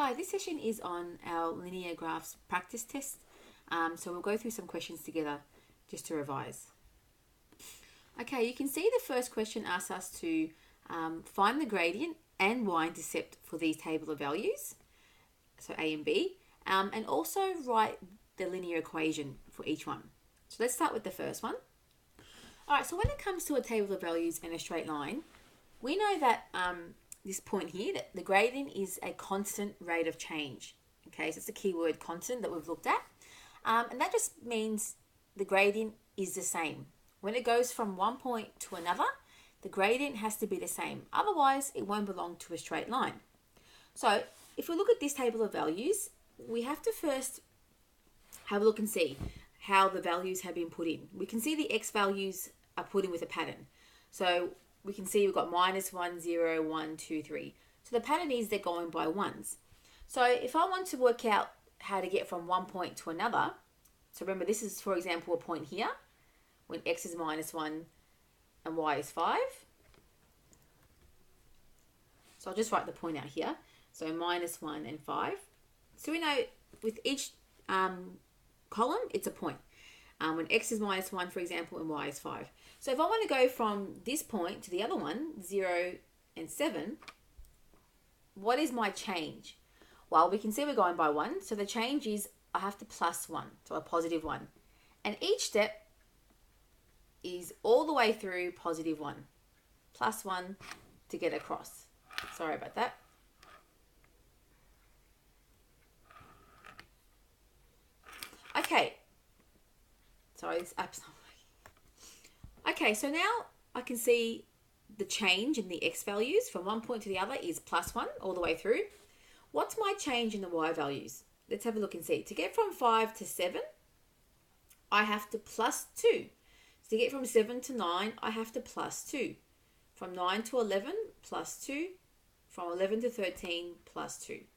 Hi, this session is on our linear graphs practice test. So we'll go through some questions together just to revise. Okay, you can see the first question asks us to find the gradient and y-intercept for these table of values, so A and B, and also write the linear equation for each one. So let's start with the first one. All right, so when it comes to a table of values and a straight line, we know that this point here, that the gradient is a constant rate of change. Okay, so it's the keyword constant that we've looked at. And that just means the gradient is the same. When it goes from one point to another, the gradient has to be the same. Otherwise, it won't belong to a straight line. So if we look at this table of values, we have to first have a look and see how the values have been put in. We can see the x values are put in with a pattern. So we can see we've got -1, 0, 1, 2, 3. So the pattern is they're going by ones. So if I want to work out how to get from one point to another, so remember this is, for example, a point here when x is -1 and y is 5. So I'll just write the point out here. So -1 and 5. So we know with each column, it's a point. When x is -1, for example, and y is 5. So if I want to go from this point to the other one, 0 and 7, what is my change? Well, we can see we're going by 1. So the change is I have to plus 1, so a +1. And each step is all the way through +1. +1 to get across. Sorry about that. Okay. Sorry, this app's not working. Okay, so now I can see the change in the x values from one point to the other is +1 all the way through. What's my change in the y values? Let's have a look and see. To get from 5 to 7, I have to +2. So to get from 7 to 9, I have to +2. From 9 to 11, +2. From 11 to 13, +2.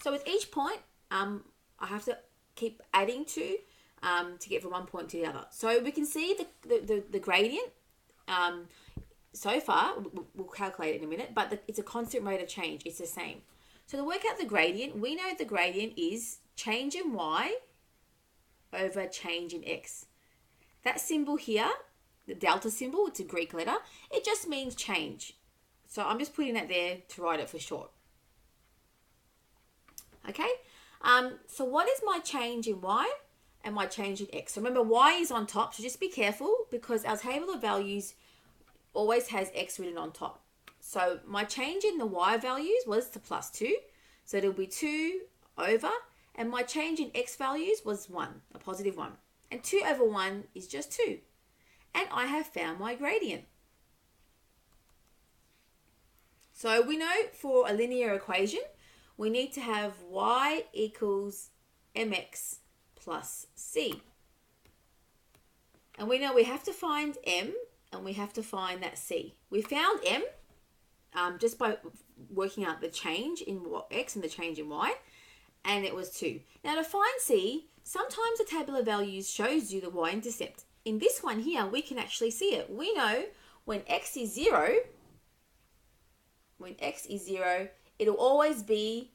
So with each point, I have to keep adding 2 to get from one point to the other. So we can see the gradient so far. We'll calculate it in a minute, but it's a constant rate of change. It's the same. So to work out the gradient, we know the gradient is change in y over change in x. That symbol here, the delta symbol, it's a Greek letter. It just means change. So I'm just putting that there to write it for short. Okay, so what is my change in y and my change in x? So remember, y is on top, so just be careful because our table of values always has x written on top. So my change in the y values was to +2, so it'll be 2 over, and my change in x values was 1, a +1. And 2 over 1 is just 2. And I have found my gradient. So we know for a linear equation, we need to have y equals mx plus c. And we know we have to find m and we have to find that c. We found m just by working out the change in x and the change in y, and it was 2. Now to find c, sometimes the table of values shows you the y-intercept. In this one here, we can actually see it. We know when x is 0, it'll always be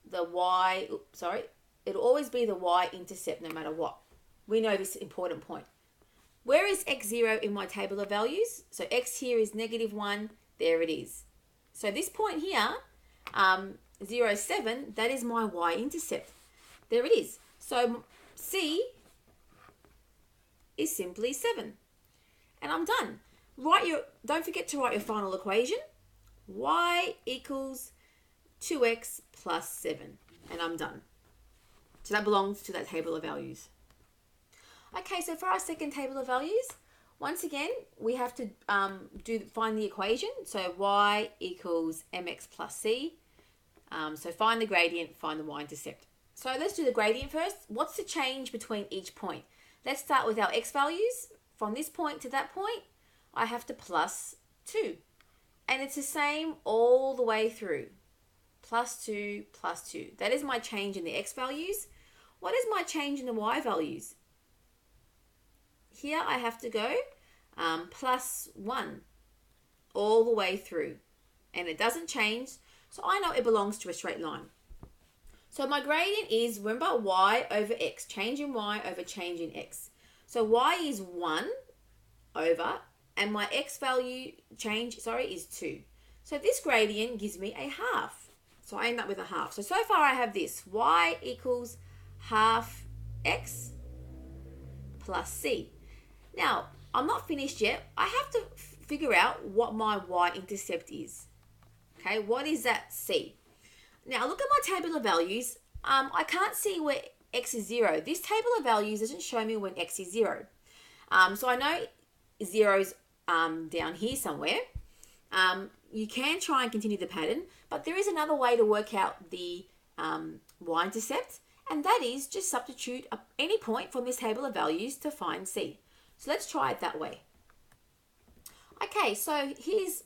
the y-intercept no matter what. We know this important point. Where is x0 in my table of values? So x here is -1, there it is. So this point here, 0, 7, that is my y-intercept. There it is. So c is simply 7. And I'm done. Don't forget to write your final equation. Y equals 2x plus 7. And I'm done. So that belongs to that table of values. Okay, so for our second table of values, once again, we have to find the equation. So y equals mx plus c. So find the gradient, find the y-intercept. So let's do the gradient first. What's the change between each point? Let's start with our x values. From this point to that point, I have to +2. And it's the same all the way through. +2, +2. That is my change in the x values. What is my change in the y values? Here I have to go +1 all the way through. And it doesn't change, so I know it belongs to a straight line. So my gradient is, remember, y over x, change in y over change in x. So y is 1 over, and my x value change, is 2. So this gradient gives me a half. So I end up with a half. So far I have this, y equals half x plus c. Now, I'm not finished yet. I have to figure out what my y-intercept is. Okay, what is that c? Now, look at my table of values. I can't see where x is 0. This table of values doesn't show me when x is 0. So I know 0's down here somewhere. You can try and continue the pattern, but there is another way to work out the y-intercept, and that is just substitute any point from this table of values to find c. So let's try it that way. Okay, so here's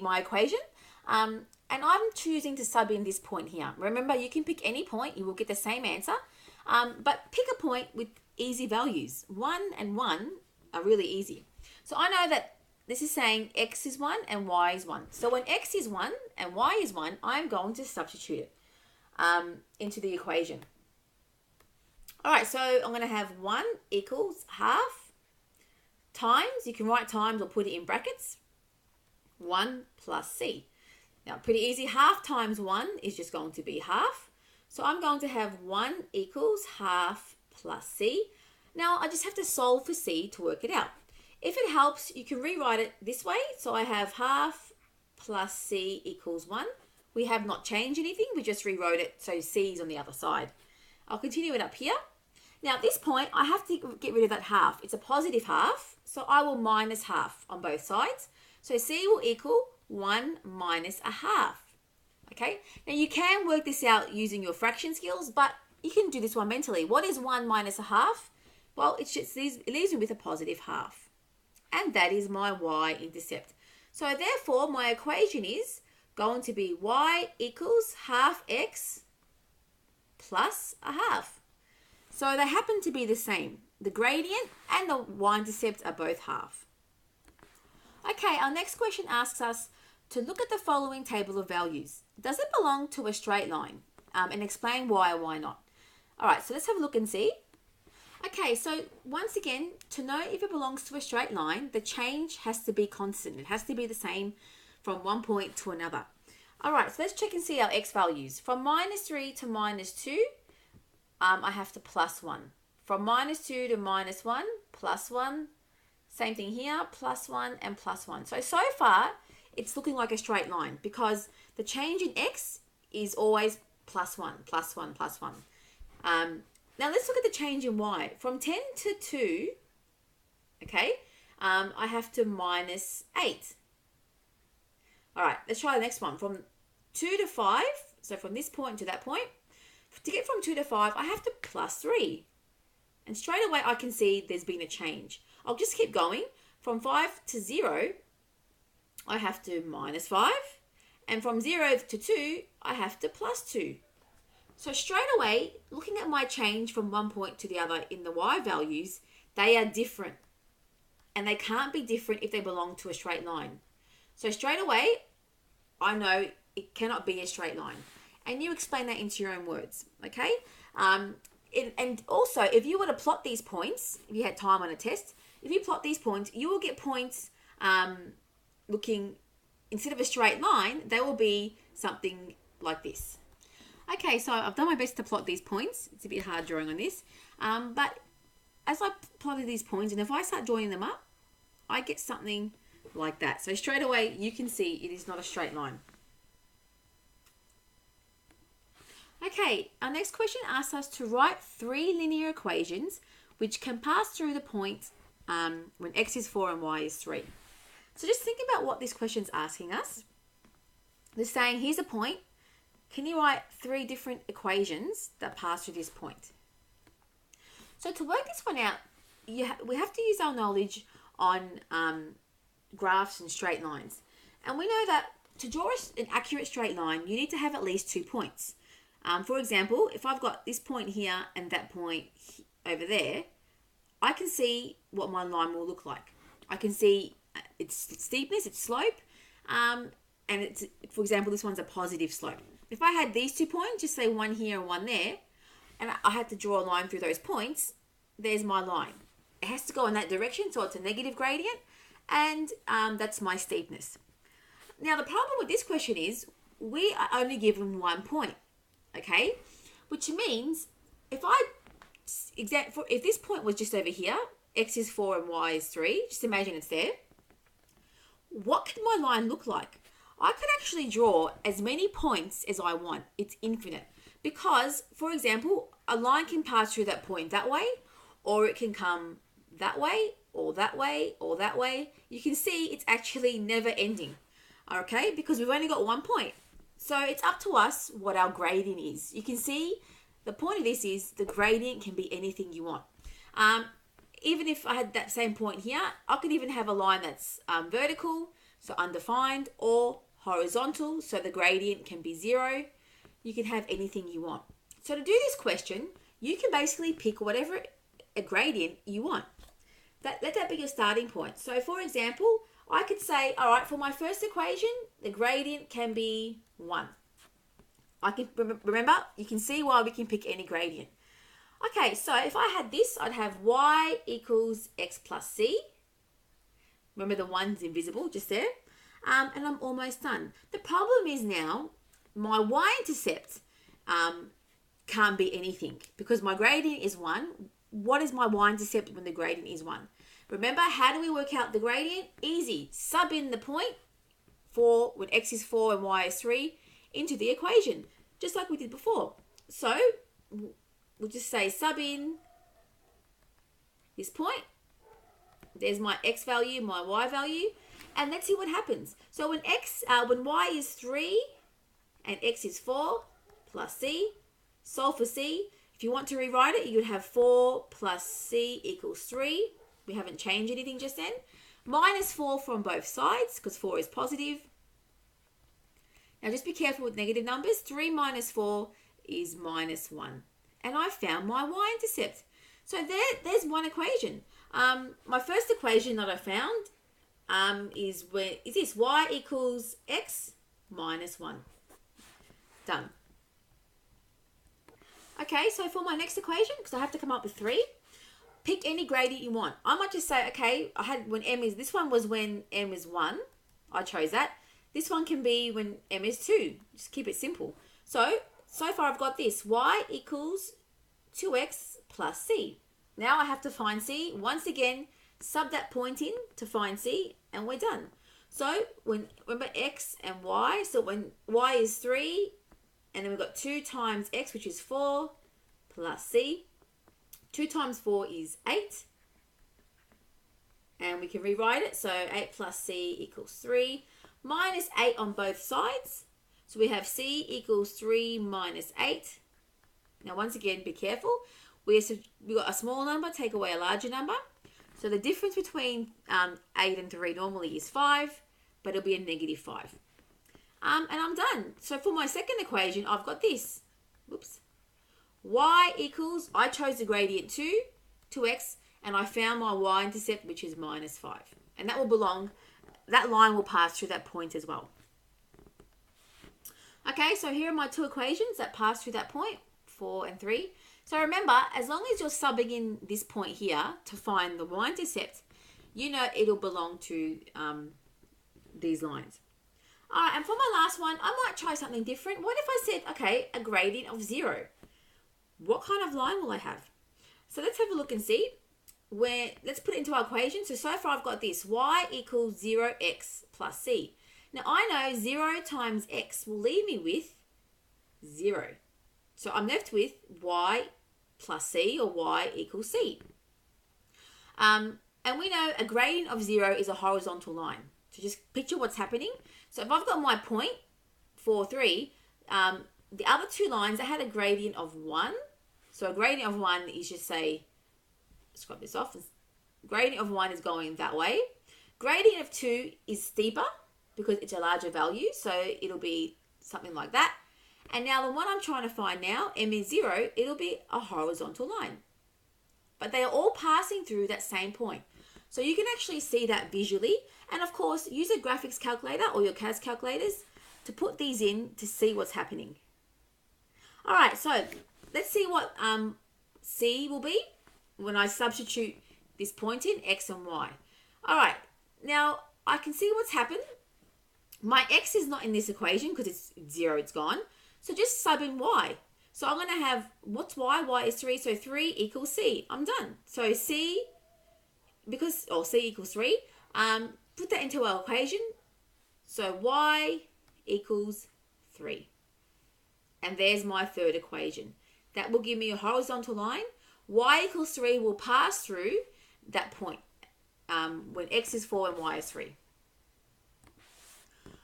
my equation, and I'm choosing to sub in this point here. Remember, you can pick any point, you will get the same answer, but pick a point with easy values. 1 and 1 are really easy. So I know that this is saying x is 1 and y is 1. So when x is 1 and y is 1, I'm going to substitute it into the equation. All right, so I'm going to have 1 equals half times, you can write times or put it in brackets, 1 plus c. Now, pretty easy. Half times 1 is just going to be half. So I'm going to have 1 equals half plus c. Now, I just have to solve for c to work it out. If it helps, you can rewrite it this way. So I have half plus c equals 1. We have not changed anything. We just rewrote it so c is on the other side. I'll continue it up here. Now, at this point, I have to get rid of that half. It's a positive half, so I will minus half on both sides. So c will equal 1 minus a half. Okay, now you can work this out using your fraction skills, but you can do this one mentally. What is 1 minus a half? Well, it leaves me with a positive half. And that is my y-intercept. So therefore, my equation is going to be y equals half x plus a half. So they happen to be the same. The gradient and the y-intercept are both half. Okay, our next question asks us to look at the following table of values. Does it belong to a straight line? And explain why or why not. All right, so let's have a look and see. Okay, so once again, to know if it belongs to a straight line, the change has to be constant. It has to be the same from one point to another. All right, so let's check and see our x values. From minus 3 to minus 2, I have to plus 1. From minus 2 to minus 1, plus 1. Same thing here, plus 1 and plus 1. So far, it's looking like a straight line because the change in x is always plus 1, plus 1, plus 1. Now let's look at the change in y. From 10 to 2, okay, I have to minus 8. All right, let's try the next one. From 2 to 5, so from this point to that point, to get from 2 to 5, I have to plus 3. And straight away, I can see there's been a change. I'll just keep going. From 5 to 0, I have to minus 5. And from 0 to 2, I have to plus 2. So straight away, looking at my change from one point to the other in the y values, they are different. And they can't be different if they belong to a straight line. So straight away, I know it cannot be a straight line. And you explain that into your own words, okay? And also, if you were to plot these points, if you had time on a test, if you plot these points, you will get points looking, instead of a straight line, they will be something like this. Okay, so I've done my best to plot these points. It's a bit hard drawing on this. But as I plotted these points, and if I start joining them up, I get something like that. So straight away, you can see it is not a straight line. Okay, our next question asks us to write 3 linear equations which can pass through the point when x is 4 and y is 3. So just think about what this question's asking us. They're saying, here's a point. Can you write 3 different equations that pass through this point? So to work this one out, we have to use our knowledge on graphs and straight lines. And we know that to draw an accurate straight line, you need to have at least 2 points. For example, if I've got this point here and that point over there, I can see what my line will look like. I can see its steepness, its slope, and it's, for example, this one's a positive slope. If I had these 2 points, just say one here and one there, and I had to draw a line through those points, there's my line. It has to go in that direction, so it's a negative gradient, and that's my steepness. Now, the problem with this question is we are only given 1 point, okay? Which means if this point was just over here, x is 4 and y is 3, just imagine it's there, what could my line look like? I could actually draw as many points as I want. It's infinite. Because, for example, a line can pass through that point that way, or it can come that way, or that way, or that way. You can see it's actually never ending, okay? Because we've only got 1 point. So it's up to us what our gradient is. You can see the point of this is the gradient can be anything you want. Even if I had that same point here, I could even have a line that's vertical, so undefined, or horizontal, so the gradient can be 0. You can have anything you want. So to do this question, you can basically pick whatever a gradient you want. Let that be your starting point. So for example, I could say, all right, for my first equation, the gradient can be 1. I can remember, you can see why we can pick any gradient. Okay, so if I had this, I'd have y equals x plus c. Remember the 1's invisible just there. And I'm almost done. The problem is now my y-intercept can't be anything because my gradient is 1. What is my y-intercept when the gradient is 1? Remember, how do we work out the gradient? Easy. Sub in the point for when x is 4 and y is 3 into the equation, just like we did before. So we'll just say sub in this point. There's my x value, my y value, and let's see what happens. So when y is 3 and x is 4 plus c, solve for c. If you want to rewrite it, you'd have 4 plus c equals 3. We haven't changed anything just then. Minus 4 from both sides because 4 is positive. Now just be careful with negative numbers. 3 minus 4 is minus 1. And I found my y-intercept. So there's one equation. My first equation that I found is this, y equals x minus 1. Done. Okay, so for my next equation, because I have to come up with 3, pick any gradient you want. I might just say, okay, this one was when m is 1. I chose that. This one can be when m is 2. Just keep it simple. So far I've got this, y equals 2x plus c. Now I have to find c. Once again, sub that point in to find c, and we're done. So remember x and y, so when y is 3, and then we've got 2 times x, which is 4, plus c. 2 times 4 is 8. And we can rewrite it. So 8 plus c equals 3. Minus 8 on both sides. So we have c equals 3 minus 8. Now once again, be careful. We've got a small number, take away a larger number. So the difference between 8 and 3 normally is 5, but it'll be a negative 5. And I'm done. So for my second equation, I've got this. Whoops. Y equals, I chose the gradient 2x, and I found my y-intercept, which is minus 5. And that line will pass through that point as well. Okay, so here are my 2 equations that pass through that point, 4 and 3. So remember, as long as you're subbing in this point here to find the y-intercept, you know it'll belong to these lines. All right, and for my last one, I might try something different. What if I said, okay, a gradient of 0? What kind of line will I have? So let's have a look and see. Let's put it into our equation. So far I've got this, y equals 0x plus c. Now I know 0 times x will leave me with 0. So I'm left with y plus c, or y equals c. And we know a gradient of 0 is a horizontal line. So just picture what's happening. So if I've got my point, 4, 3, the other 2 lines, I had a gradient of 1. So a gradient of 1 is just say, scrub this off, gradient of 1 is going that way. Gradient of 2 is steeper because it's a larger value, so it'll be something like that. And now the one I'm trying to find now, m is 0, it'll be a horizontal line. But they are all passing through that same point. So you can actually see that visually. And of course, use a graphics calculator or your CAS calculators to put these in to see what's happening. All right, so let's see what C will be when I substitute this point in, x and y. All right, now I can see what's happened. My x is not in this equation because it's 0, it's gone. So just sub in y. So I'm going to have, what's y? Y is 3, so 3 equals c. I'm done. So c, c equals 3, put that into our equation. So y equals 3. And there's my third equation. That will give me a horizontal line. Y equals 3 will pass through that point when x is 4 and y is 3.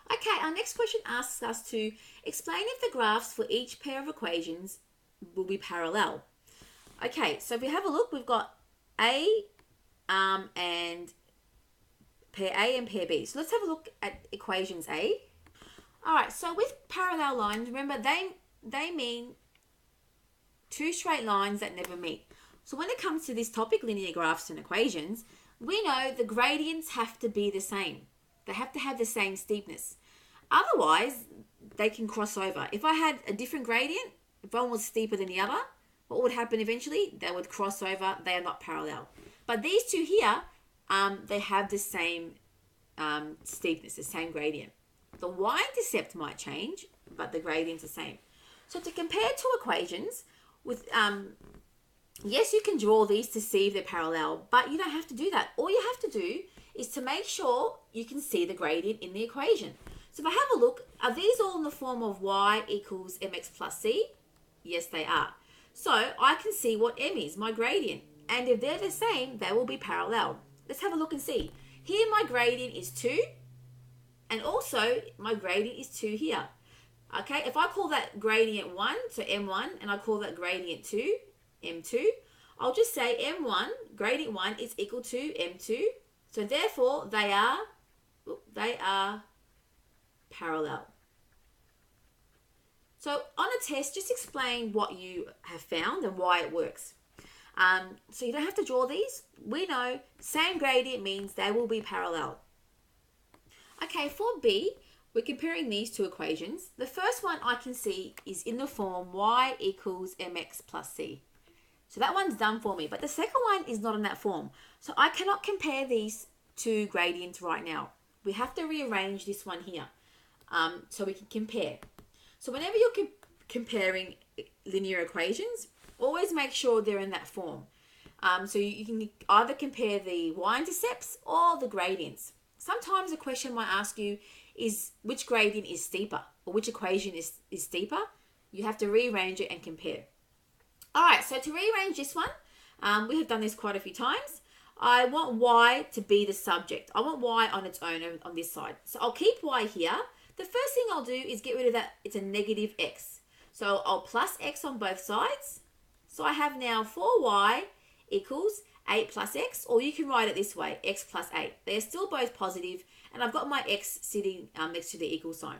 Okay, our next question asks us to explain if the graphs for each pair of equations will be parallel. Okay, so if we have a look, we've got A and pair A and pair B. So let's have a look at equations A. All right, so with parallel lines, remember they mean two straight lines that never meet. So when it comes to this topic, linear graphs and equations, we know the gradients have to be the same. They have to have the same steepness. Otherwise, they can cross over. If I had a different gradient, if one was steeper than the other, what would happen eventually? They would cross over. They are not parallel. But these two here, they have the same steepness, the same gradient. The y-intercept might change, but the gradient's the same. So to compare two equations with, yes, you can draw these to see if they're parallel, but you don't have to do that. All you have to do is to make sure you can see the gradient in the equation. So if I have a look, are these all in the form of y equals mx plus c? Yes, they are. So I can see what m is, my gradient. And if they're the same, they will be parallel. Let's have a look and see. Here my gradient is 2. And also my gradient is 2 here. Okay, if I call that gradient 1, so m1, and I call that gradient 2, m2, I'll just say m1, gradient 1 is equal to m2. So therefore, they are parallel. So on a test, just explain what you have found and why it works. So you don't have to draw these. We know same gradient means they will be parallel. Okay, for B, we're comparing these two equations. The first one I can see is in the form y equals mx plus c. So that one's done for me, but the second one is not in that form. So I cannot compare these two gradients right now. We have to rearrange this one here so we can compare. So whenever you're comparing linear equations, always make sure they're in that form. So you can either compare the y-intercepts or the gradients. Sometimes a question might ask you is which gradient is steeper or which equation is steeper. You have to rearrange it and compare. All right, so to rearrange this one, we have done this quite a few times. I want y to be the subject. I want y on its own on this side. So I'll keep y here. The first thing I'll do is get rid of that. It's a negative x. So I'll plus x on both sides. So I have now 4y equals 8 plus x, or you can write it this way, x plus 8. They are still both positive, and I've got my x sitting next to the equal sign.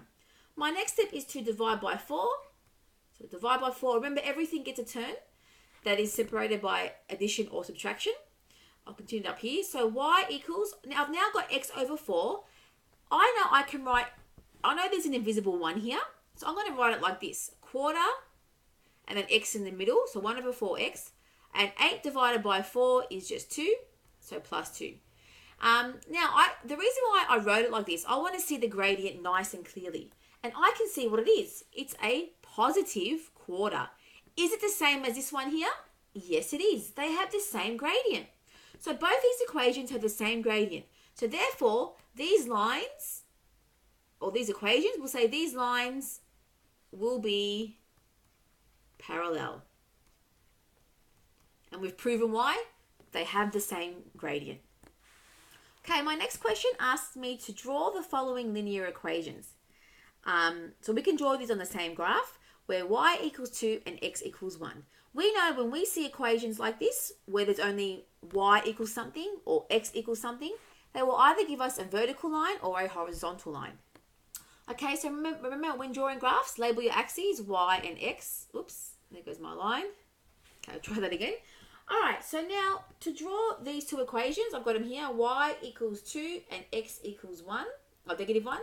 My next step is to divide by 4. So divide by 4. Remember, everything gets a term that is separated by addition or subtraction. I'll continue up here. So y equals, now I've now got x over 4. I know I can write, I know there's an invisible 1 here. So I'm going to write it like this. Quarter, and then x in the middle. So 1 over 4x. And 8 divided by 4 is just 2. So plus 2. Now, the reason why I wrote it like this, I want to see the gradient nice and clearly. And I can see what it is. It's a positive quarter. Is it the same as this one here? Yes, it is. They have the same gradient. So both these equations have the same gradient. So therefore, these lines, or these equations, we'll say these lines will be parallel. And we've proven why. They have the same gradient. Okay, my next question asks me to draw the following linear equations. So we can draw these on the same graph where y equals 2 and x equals 1. We know when we see equations like this, where there's only y equals something or x equals something, they will either give us a vertical line or a horizontal line. Okay, so remember when drawing graphs, label your axes, y and x. Oops, there goes my line. Okay, I'll try that again. All right, so now to draw these two equations, I've got them here, y equals 2 and x equals 1, or negative 1.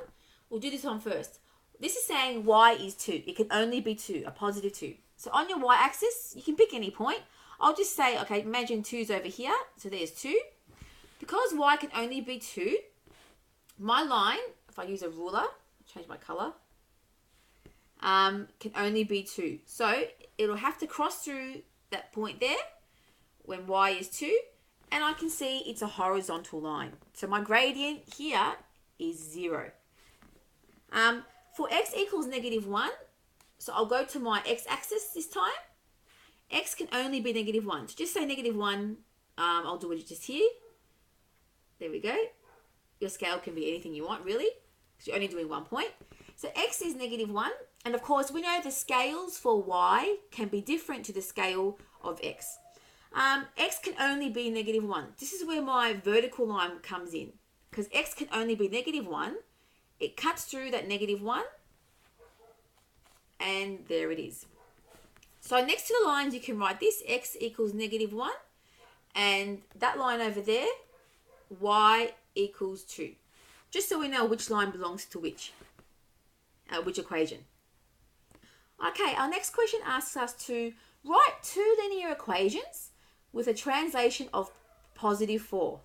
We'll do this one first. This is saying y is 2. It can only be 2, a positive 2. So on your y-axis, you can pick any point. I'll just say, okay, imagine 2's over here. So there's 2. Because y can only be 2, my line, if I use a ruler, change my color, can only be 2. So it'll have to cross through that point there when y is 2. And I can see it's a horizontal line. So my gradient here is 0. For x equals -1, so I'll go to my x-axis this time. X can only be -1. So just say -1, I'll do it just here. There we go. Your scale can be anything you want, really, because you're only doing 1 point. So x is -1. And of course, we know the scales for y can be different to the scale of x. X can only be -1. This is where my vertical line comes in. Because x can only be -1. It cuts through that -1. And there it is. So next to the lines, you can write this. X equals -1. And that line over there, y equals 2. Just so we know which line belongs to which equation. Okay, our next question asks us to write 2 linear equations with a translation of +4.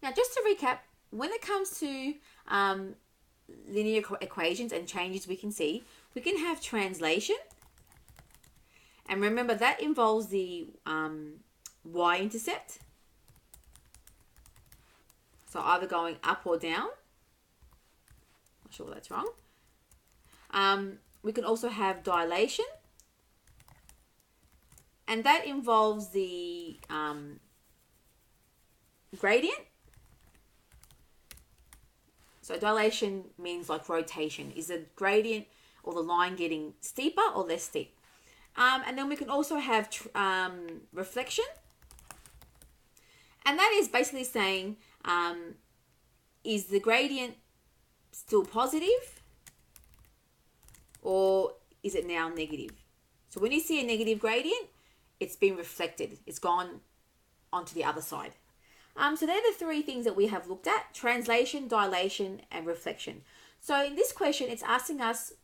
Now, just to recap, when it comes to linear equations and changes we can see, we can have translation. And remember, that involves the Y-intercept. So either going up or down. Not sure that's wrong. We can also have dilation. And that involves the gradient. So dilation means like rotation. Is the gradient or the line getting steeper or less steep? And then we can also have reflection. And that is basically saying, is the gradient still positive or is it now negative? So when you see a negative gradient, it's been reflected. It's gone onto the other side. So they're the 3 things that we have looked at: translation, dilation, and reflection. So in this question, it's asking us,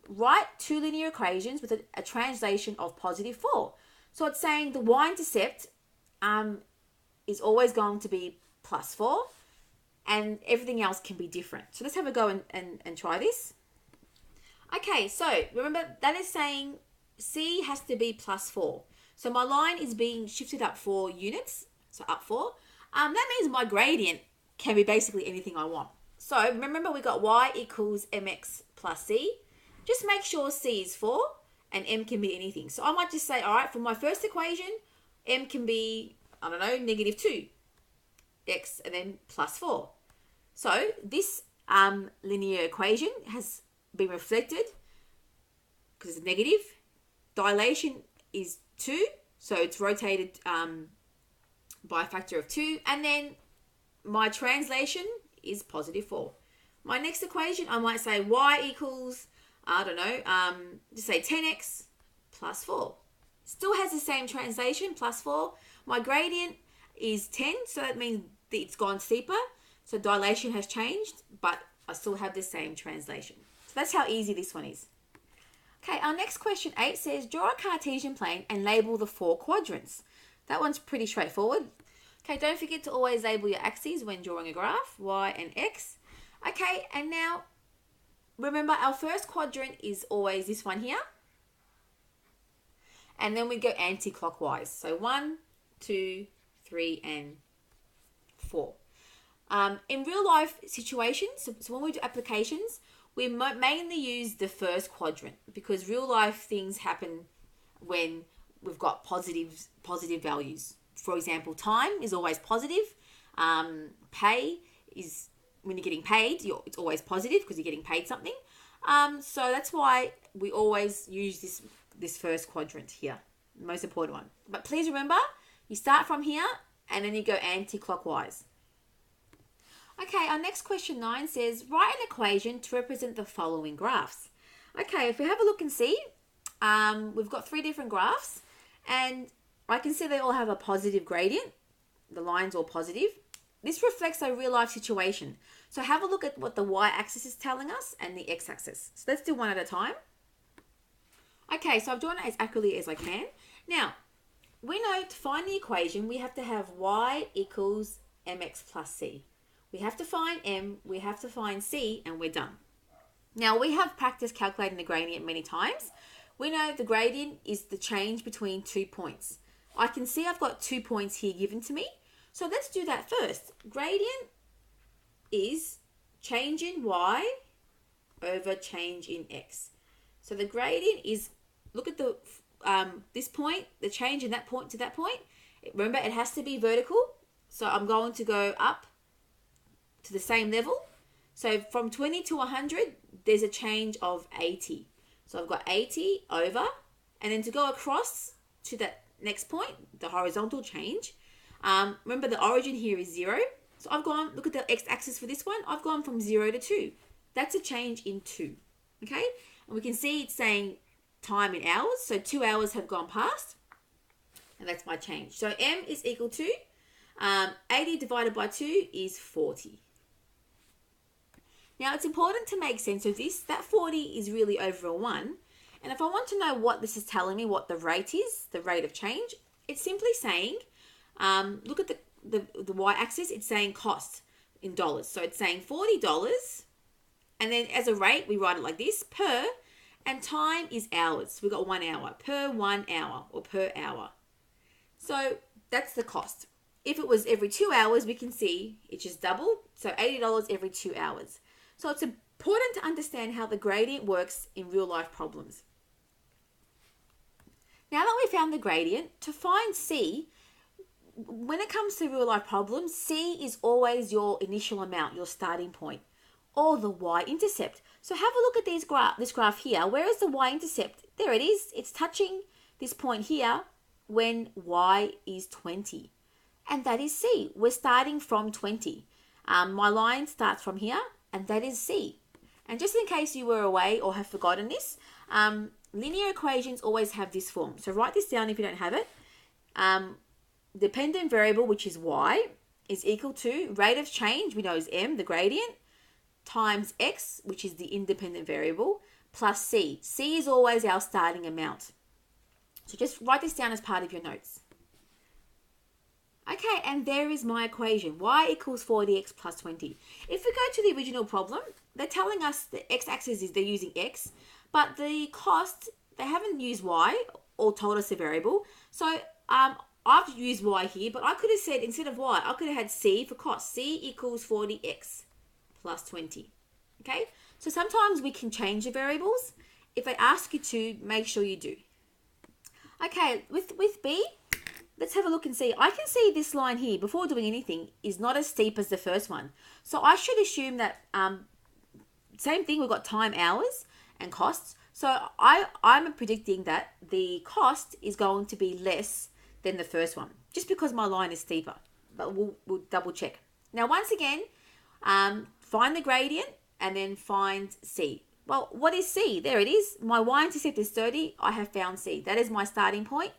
write 2 linear equations with a translation of +4. So it's saying the y-intercept is always going to be +4 and everything else can be different. So let's have a go and try this. Okay, so remember that is saying C has to be +4. So my line is being shifted up 4 units, so up 4. That means my gradient can be basically anything I want. So remember, we got y equals mx plus c. Just make sure c is 4 and m can be anything. So I might just say, all right, for my first equation, m can be, I don't know, -2 x and then +4. So this linear equation has been reflected because it's negative. Dilation is 2, so it's rotated by a factor of 2. And then my translation is +4. My next equation, I might say y equals, I don't know, just say 10x plus 4. Still has the same translation, +4. My gradient is 10, so that means that it's gone steeper. So dilation has changed, but I still have the same translation. So that's how easy this one is. Okay, our next question 8 says, draw a Cartesian plane and label the 4 quadrants. That one's pretty straightforward. Okay, don't forget to always label your axes when drawing a graph, y and x. Okay, and now remember our first quadrant is always this one here. And then we go anti-clockwise. So 1, 2, 3, and 4. In real life situations, so when we do applications, we mainly use the first quadrant because real life things happen when we've got positive values. For example, time is always positive. Pay is, when you're getting paid, it's always positive because you're getting paid something. So that's why we always use this first quadrant here, the most important one. But please remember, you start from here and then you go anti-clockwise. Okay, our next question 9 says, write an equation to represent the following graphs. Okay, if we have a look and see, we've got 3 different graphs and I can see they all have a positive gradient. The line's all positive. This reflects a real life situation. So have a look at what the y-axis is telling us and the x-axis. So let's do one at a time. Okay, so I've drawn it as accurately as I can. Now, we know to find the equation, we have to have y equals mx plus c. We have to find m, we have to find c, and we're done. Now, we have practiced calculating the gradient many times. We know the gradient is the change between 2 points. I can see I've got 2 points here given to me. So let's do that first. Gradient is change in y over change in x. So the gradient is, look at the this point, the change in that point to that point. Remember, it has to be vertical. So I'm going to go up to the same level. So from 20 to 100, there's a change of 80. So I've got 80 over, and then to go across to that next point, the horizontal change. Remember, the origin here is 0. So I've gone, look at the x-axis for this one. I've gone from 0 to 2. That's a change in 2. Okay? And we can see it's saying time in hours. So 2 hours have gone past. And that's my change. So m is equal to 80 divided by 2 is 40. Now, it's important to make sense of this. That 40 is really over a 1. And if I want to know what this is telling me, what the rate is, the rate of change, it's simply saying, look at the y-axis, it's saying cost in dollars. So it's saying $40. And then as a rate, we write it like this, per, and time is hours. We've got 1 hour, per 1 hour, or per hour. So that's the cost. If it was every 2 hours, we can see it just doubled. So $80 every 2 hours. So it's important to understand how the gradient works in real life problems. Now that we found the gradient, to find C, when it comes to real life problems, C is always your initial amount, your starting point, or the y-intercept. So have a look at this graph here. Where is the y-intercept? There it is. It's touching this point here when y is 20. And that is C. We're starting from 20. My line starts from here, and that is C. And just in case you were away or have forgotten this, linear equations always have this form. So write this down if you don't have it. Dependent variable, which is y, is equal to rate of change, we know is m, the gradient, times x, which is the independent variable, plus c. C is always our starting amount. So just write this down as part of your notes. Okay, and there is my equation. Y equals 40x plus 20. If we go to the original problem, they're telling us the x-axis is they're using x, but the cost, they haven't used y or told us a variable. So I've used y here, but I could have said instead of y, I could have had c for cost. C equals 40x plus 20. Okay, so sometimes we can change the variables. If I ask you to, make sure you do. Okay, with B, let's have a look and see. I can see this line here, before doing anything, is not as steep as the first one. So I should assume that, same thing, we've got time, hours, and costs. So I'm predicting that the cost is going to be less than the first one, just because my line is steeper. But we'll double check. Now, once again, find the gradient and then find C. Well, what is C? There it is. My y-intercept is 30. I have found C. That is my starting point.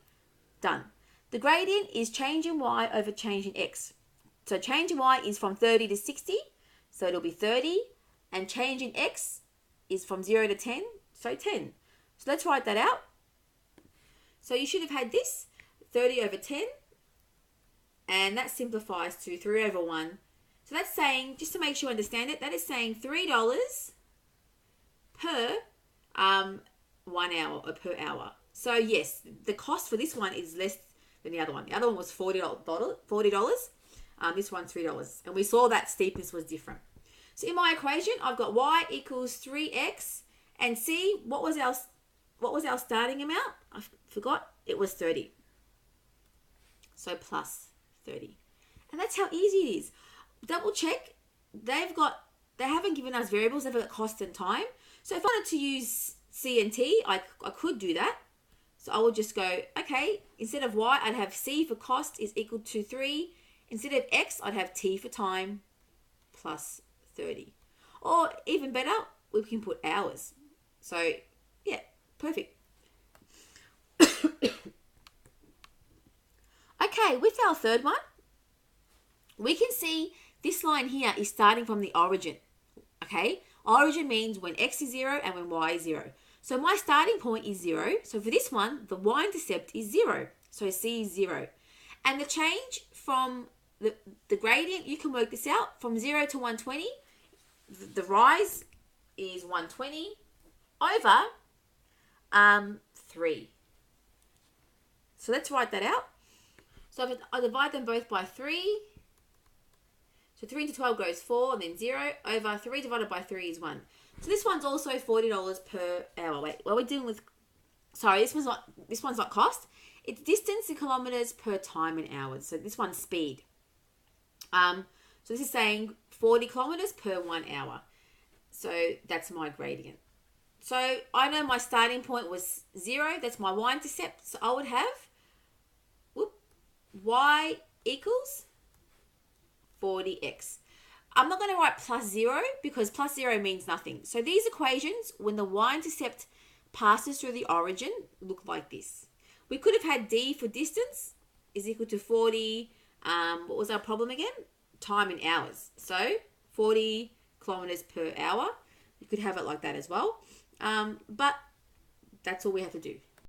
Done. The gradient is change in y over change in x. So change in y is from 30 to 60. So it'll be 30. And change in x is from 0 to 10. So 10. So let's write that out. So you should have had this. 30 over 10. And that simplifies to 3 over 1. So that's saying, just to make sure you understand it, that is saying $3 per 1 hour or per hour. So yes, the cost for this one is less than the other one. The other one was $40. This one's $3. And we saw that steepness was different. So in my equation, I've got y equals 3x and C, what was our starting amount? I forgot. It was 30. So plus 30. And that's how easy it is. Double check. They haven't given us variables. They've got cost and time. So if I wanted to use C and T, I could do that. So I will just go, okay, instead of y, I'd have C for cost is equal to 3. Instead of x, I'd have T for time plus 30. Or even better, we can put hours. So yeah, perfect. Okay, with our third one, we can see this line here is starting from the origin. Okay? Origin means when x is 0 and when y is 0. So my starting point is 0. So for this one, the y-intercept is 0. So C is 0. And the change from the gradient, you can work this out. From 0 to 120, the rise is 120 over 3. So let's write that out. So if I divide them both by 3, so 3 into 12 goes 4, and then 0 over 3 divided by 3 is 1. So this one's also $40 per hour. Wait, what are we dealing with? Sorry, this one's not cost. It's distance in kilometers per time in hours. So this one's speed. So this is saying 40 kilometers per 1 hour. So that's my gradient. So I know my starting point was 0. That's my y-intercept. So I would have y equals 40x. I'm not going to write plus 0 because plus 0 means nothing. So these equations, when the y-intercept passes through the origin, look like this. We could have had d for distance is equal to 40, what was our problem again? Time in hours. So 40 kilometers per hour. You could have it like that as well. But that's all we have to do.